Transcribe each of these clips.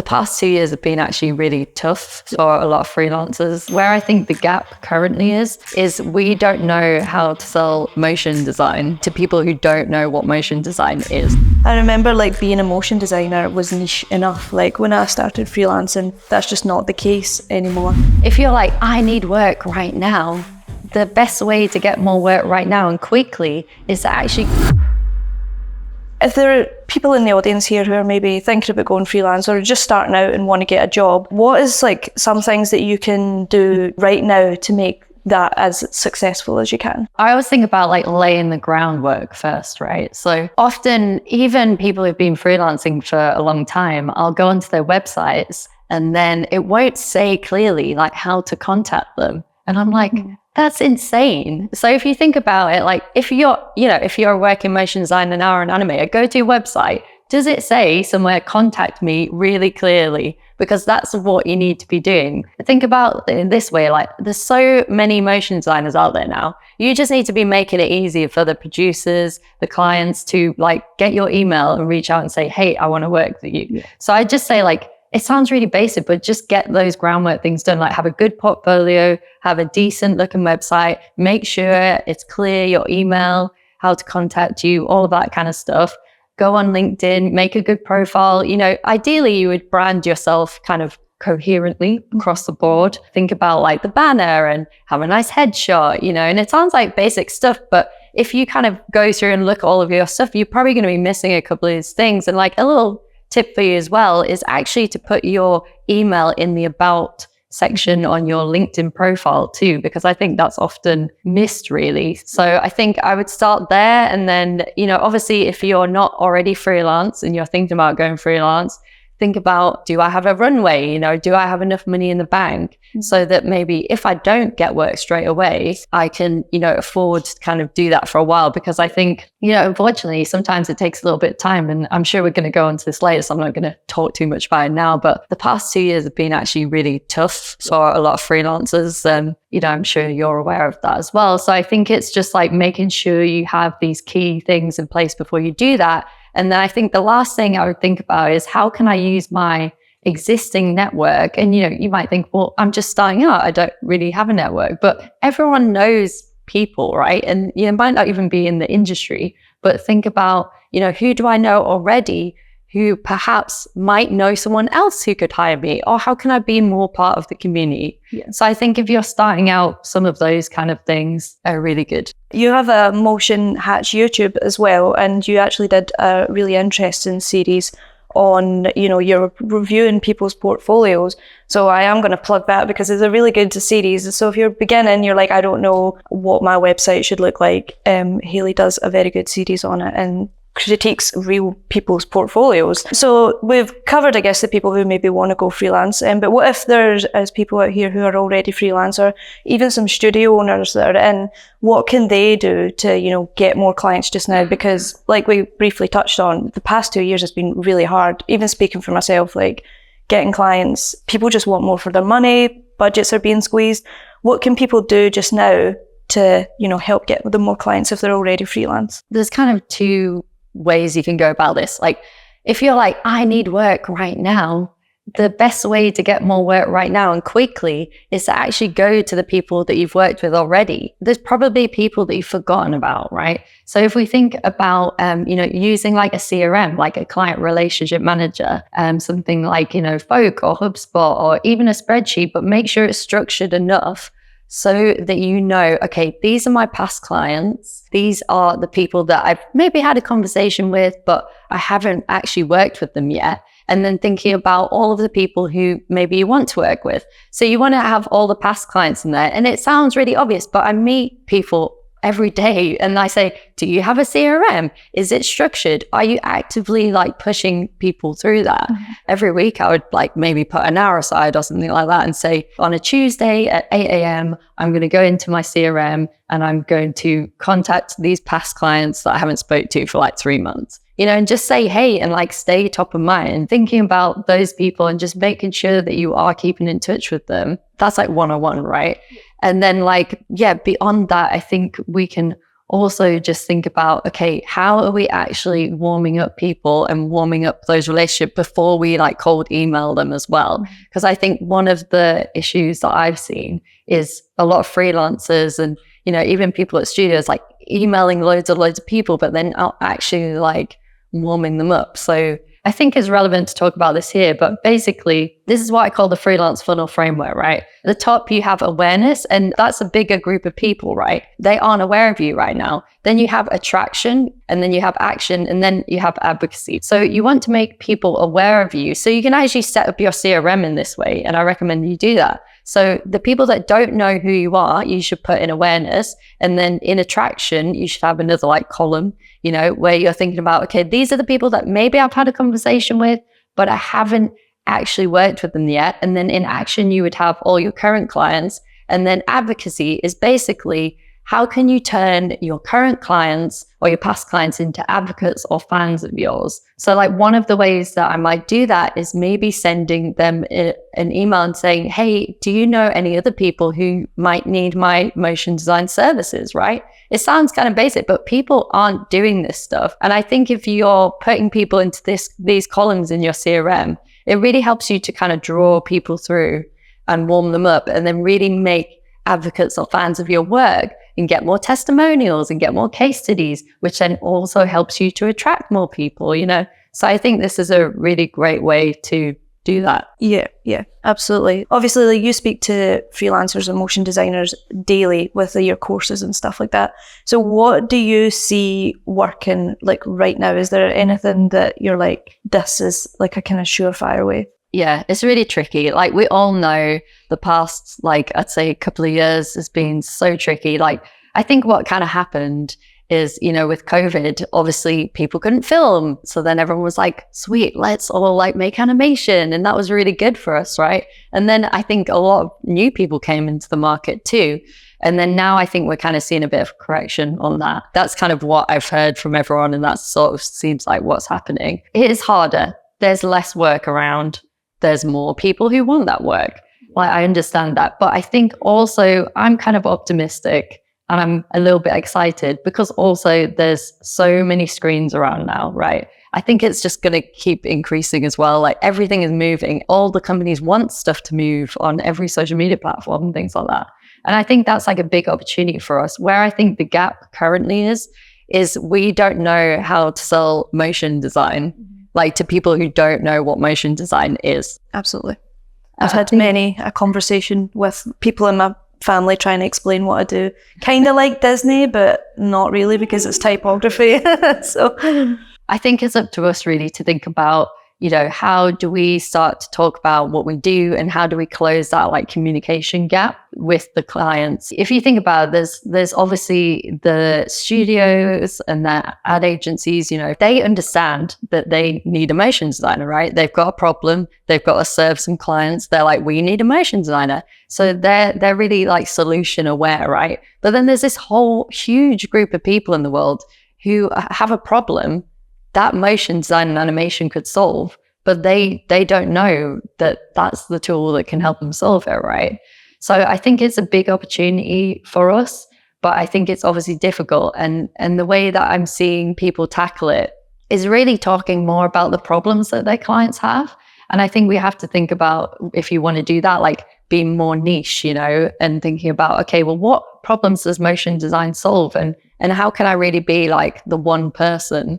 The past 2 years have been actually really tough for a lot of freelancers. Where I think the gap currently is we don't know how to sell motion design to people who don't know what motion design is. I remember being a motion designer was niche enough. When I started freelancing, that's just not the case anymore. If you're like, I need work right now, the best way to get more work right now and quickly is to actually... If there are people in the audience here who are maybe thinking about going freelance or just starting out and want to get a job, what is some things that you can do right now to make that as successful as you can? I always think about laying the groundwork first, right? So often, even people who've been freelancing for a long time, I'll go onto their websites and then it won't say clearly how to contact them. And I'm like, that's insane. So if you think about it, if you're a working motion designer now or an animator, go to your website. Does it say somewhere, contact me really clearly? Because that's what you need to be doing. Think about it in this way, there's so many motion designers out there now. You just need to be making it easier for the producers, the clients to get your email and reach out and say, hey, I want to work with you. Yeah. So I just say it sounds really basic, but just get those groundwork things done. Have a good portfolio, have a decent looking website, make sure it's clear, your email, how to contact you, all of that kind of stuff. Go on LinkedIn, make a good profile. Ideally you would brand yourself kind of coherently across the board. Think about the banner and have a nice headshot, and it sounds like basic stuff, but if you kind of go through and look at all of your stuff, you're probably going to be missing a couple of these things. And a little tip for you as well is actually to put your email in the about section on your LinkedIn profile too, because I think that's often missed really. So I think I would start there. And then, obviously if you're not already freelance and you're thinking about going freelance, think about, do I have a runway? Do I have enough money in the bank so that maybe if I don't get work straight away, I can, afford to kind of do that for a while? Because I think, unfortunately, sometimes it takes a little bit of time, and I'm sure we're going to go into this later, so I'm not going to talk too much about it now, but the past 2 years have been actually really tough for a lot of freelancers. I'm sure you're aware of that as well. So I think it's just making sure you have these key things in place before you do that. And then I think the last thing I would think about is, how can I use my existing network? And, you might think, well, I'm just starting out, I don't really have a network, but everyone knows people, right? And you might not even be in the industry, but think about, who do I know already who perhaps might know someone else who could hire me? Or how can I be more part of the community? Yeah. So I think if you're starting out, some of those kind of things are really good. You have a Motion Hatch YouTube as well, and you actually did a really interesting series on, you're reviewing people's portfolios. So I am going to plug that because it's a really good series. So if you're beginning, you're I don't know what my website should look like, Hayley does a very good series on it and critiques real people's portfolios. So we've covered, I guess, the people who maybe want to go freelance. But what if there's people out here who are already freelance, or even some studio owners that are in? What can they do to, get more clients just now? Because we briefly touched on, the past 2 years has been really hard. Even speaking for myself, getting clients, people just want more for their money. Budgets are being squeezed. What can people do just now to, help get them more clients if they're already freelance? There's kind of two ways you can go about this. If you're I need work right now, the best way to get more work right now and quickly is to actually go to the people that you've worked with already. There's probably people that you've forgotten about, right? So if we think about, using a CRM, a client relationship manager, something Folk or HubSpot or even a spreadsheet, but make sure it's structured enough so that okay, these are my past clients. These are the people that I've maybe had a conversation with, but I haven't actually worked with them yet. And then thinking about all of the people who maybe you want to work with. So you want to have all the past clients in there. And it sounds really obvious, but I meet people every day and I say, do you have a CRM? Is it structured? Are you actively pushing people through that? Mm-hmm. Every week I would maybe put an hour aside or something like that and say, on a Tuesday at 8 a.m, I'm going to go into my CRM and I'm going to contact these past clients that I haven't spoke to for 3 months. And just say, hey, and stay top of mind, thinking about those people and just making sure that you are keeping in touch with them. That's 101, right? And then beyond that, I think we can also just think about, okay, how are we actually warming up people and warming up those relationships before we like cold email them as well? Because I think one of the issues that I've seen is a lot of freelancers and, you know, even people at studios like emailing loads of people, but then not actually like warming them up. So I think it's relevant to talk about this here, but basically this is what I call the freelance funnel framework, right? At the top, you have awareness, and that's a bigger group of people, right? They aren't aware of you right now. Then you have attraction, and then you have action, and then you have advocacy. So you want to make people aware of you. So you can actually set up your CRM in this way, and I recommend you do that. So the people that don't know who you are, you should put in awareness. And then in attraction, you should have another like column, you know, where you're thinking about, okay, these are the people that maybe I've had a conversation with, but I haven't actually worked with them yet. And then in action, you would have all your current clients. And then advocacy is basically, how can you turn your current clients or your past clients into advocates or fans of yours? So like one of the ways that I might do that is maybe sending them an email and saying, hey, do you know any other people who might need my motion design services, right? It sounds kind of basic, but people aren't doing this stuff. And I think if you're putting people into these columns in your CRM, it really helps you to kind of draw people through and warm them up and then really make advocates or fans of your work and get more testimonials and get more case studies, which then also helps you to attract more people, you know? So I think this is a really great way to do that. Yeah, absolutely. Obviously, like, you speak to freelancers and motion designers daily with your courses and stuff like that. So what do you see working like right now? Is there anything that you're like, this is like a kind of surefire way? Yeah, it's really tricky. Like we all know the past, like I'd say a couple of years has been so tricky. Like I think what kind of happened is, you know, with COVID, obviously people couldn't film. So then everyone was like, sweet, let's all like make animation. And that was really good for us, right? And then I think a lot of new people came into the market too. And then now I think we're kind of seeing a bit of correction on that. That's kind of what I've heard from everyone. And that sort of seems like what's happening. It is harder. There's less work around. There's more people who want that work. Like I understand that. But I think also I'm kind of optimistic and I'm a little bit excited because also there's so many screens around now, right? I think it's just going to keep increasing as well. Like everything is moving. All the companies want stuff to move on every social media platform and things like that. And I think that's like a big opportunity for us. Where I think the gap currently is we don't know how to sell motion design. Like to people who don't know what motion design is. Absolutely. I've had many a conversation with people in my family trying to explain what I do. Kind of like Disney, but not really because it's typography. So I think it's up to us really to think about, you know, how do we start to talk about what we do and how do we close that like communication gap with the clients? If you think about it, there's obviously the studios and the ad agencies, you know, they understand that they need a motion designer, right? They've got a problem. They've got to serve some clients. They're like, we need a motion designer. So they're really like solution aware, right? But then there's this whole huge group of people in the world who have a problem that motion design and animation could solve, but they don't know that that's the tool that can help them solve it, right? So I think it's a big opportunity for us, but I think it's obviously difficult. And the way that I'm seeing people tackle it is really talking more about the problems that their clients have. And I think we have to think about, if you want to do that, like being more niche, you know, and thinking about, okay, well, what problems does motion design solve? And how can I really be like the one person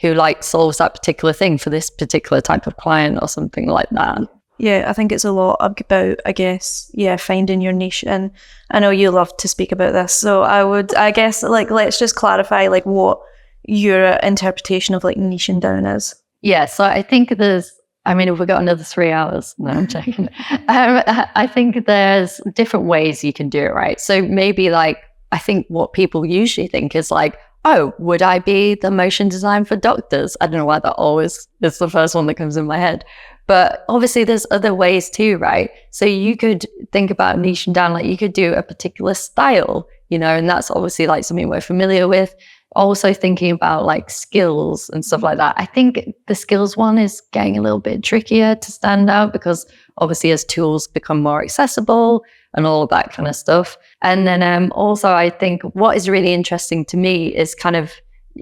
who like solves that particular thing for this particular type of client or something like that? Yeah, I think it's a lot about, I guess, finding your niche. And I know you love to speak about this. So I guess, like, let's just clarify like what your interpretation of like niching down is. Yeah, so I think if we've got another 3 hours, no, I'm checking. I think there's different ways you can do it, right? So maybe like, I think what people usually think is like, oh, would I be the motion design for doctors? I don't know why that always is the first one that comes in my head. But obviously there's other ways too, right? So you could think about niching down, like you could do a particular style, you know, and that's obviously like something we're familiar with. Also thinking about like skills and stuff like that. I think the skills one is getting a little bit trickier to stand out because obviously as tools become more accessible, and all of that kind of stuff. And then also I think what is really interesting to me is kind of,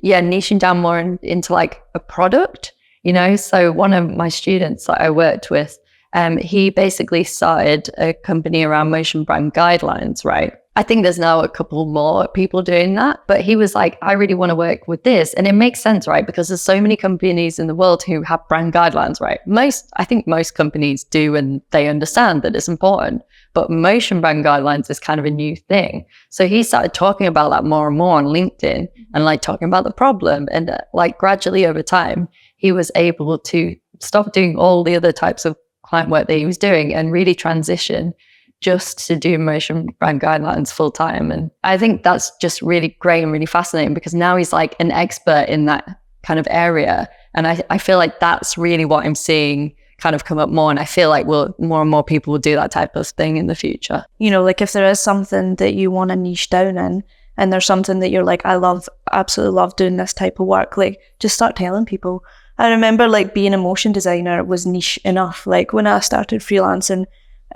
niching down more into like a product, So one of my students that I worked with, he basically started a company around motion brand guidelines, right? I think there's now a couple more people doing that, but he was like, I really want to work with this. And it makes sense, right? Because there's so many companies in the world who have brand guidelines, right? I think most companies do, and they understand that it's important, but motion brand guidelines is kind of a new thing. So he started talking about that more and more on LinkedIn and like talking about the problem. And like gradually over time, he was able to stop doing all the other types of client work that he was doing and really transition just to do motion brand guidelines full time. And I think that's just really great and really fascinating because now he's like an expert in that kind of area. And I feel like that's really what I'm seeing kind of come up more. And I feel like more and more people will do that type of thing in the future. Like if there is something that you want to niche down in, and there's something that you're like, absolutely love doing this type of work, like just start telling people. I remember like being a motion designer was niche enough. Like when I started freelancing,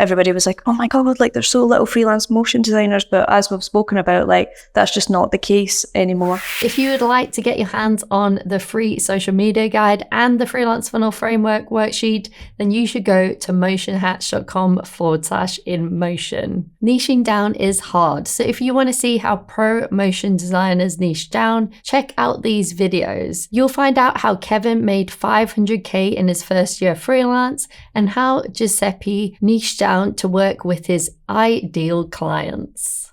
everybody was like, oh my God, like there's so little freelance motion designers. But as we've spoken about, like that's just not the case anymore. If you would like to get your hands on the free social media guide and the freelance funnel framework worksheet, then you should go to motionhatch.com/InMotion. Niching down is hard. So if you want to see how pro motion designers niche down, check out these videos. You'll find out how Kevin made $500K in his first year freelance and how Giuseppe niched down to work with his ideal clients.